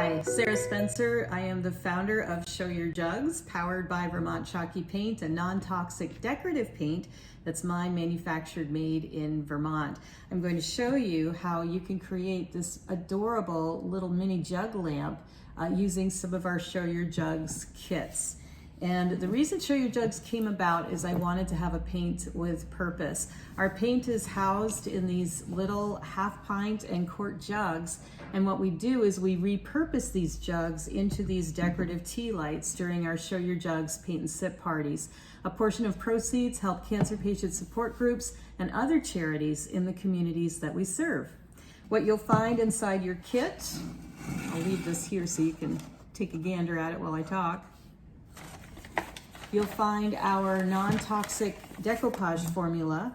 Hi, Sarah Spencer. I am the founder of Show Your Jugs, powered by Vermont Chalky Paint, a non-toxic decorative paint that's mine, manufactured, made in Vermont. I'm going to show you how you can create this adorable little mini jug lamp using some of our Show Your Jugs kits. And the reason Show Your Jugs came about is I wanted to have a paint with purpose. Our paint is housed in these little half pint and quart jugs, and what we do is we repurpose these jugs into these decorative tea lights during our Show Your Jugs paint and sip parties. A portion of proceeds help cancer patient support groups and other charities in the communities that we serve. What you'll find inside your kit, I'll leave this here so you can take a gander at it while I talk. You'll find our non-toxic decoupage formula,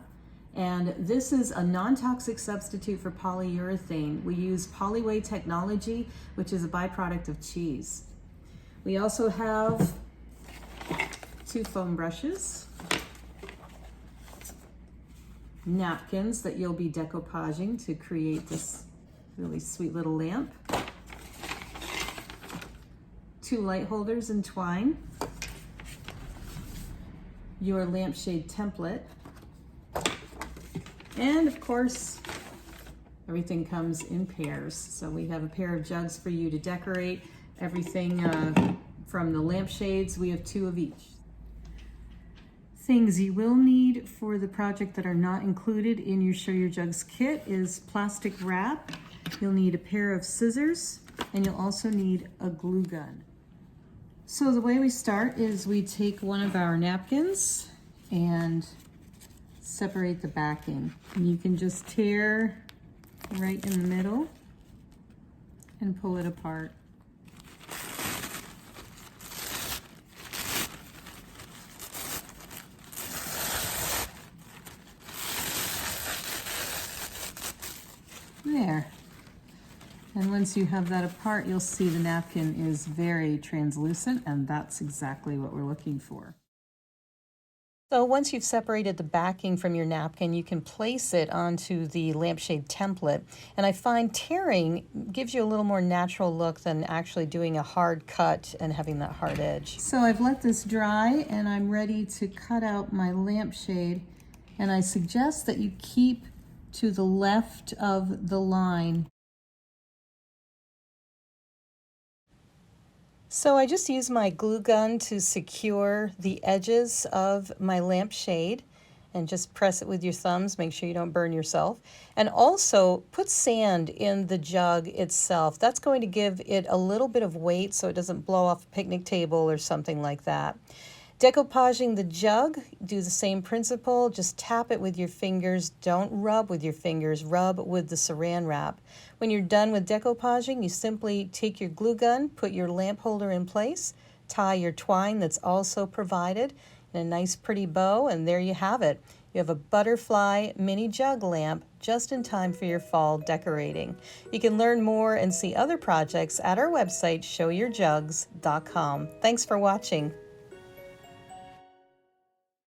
and this is a non-toxic substitute for polyurethane. We use Polyway technology, which is a byproduct of cheese. We also have 2 foam brushes, napkins that you'll be decoupaging to create this really sweet little lamp, 2 light holders in twine, your lampshade template, and of course everything comes in pairs. So we have a pair of jugs for you to decorate everything from the lampshades. We have 2 of each. Things you will need for the project that are not included in your Show Your Jugs kit is plastic wrap. You'll need a pair of scissors, and you'll also need a glue gun. So the way we start is we take one of our napkins and separate the backing. And you can just tear right in the middle and pull it apart. There. And once you have that apart, you'll see the napkin is very translucent, and that's exactly what we're looking for. So once you've separated the backing from your napkin, you can place it onto the lampshade template. And I find tearing gives you a little more natural look than actually doing a hard cut and having that hard edge. So I've let this dry, and I'm ready to cut out my lampshade. And I suggest that you keep to the left of the line. So I just use my glue gun to secure the edges of my lampshade, and just press it with your thumbs. Make sure you don't burn yourself. And also put sand in the jug itself. That's going to give it a little bit of weight so it doesn't blow off a picnic table or something like that. Decoupaging the jug, do the same principle. Just tap it with your fingers. Don't rub with your fingers. Rub with the saran wrap. When you're done with decoupaging, you simply take your glue gun, put your lamp holder in place, tie your twine that's also provided in a nice pretty bow, and there you have it. You have a butterfly mini jug lamp just in time for your fall decorating. You can learn more and see other projects at our website, showyourjugs.com. Thanks for watching.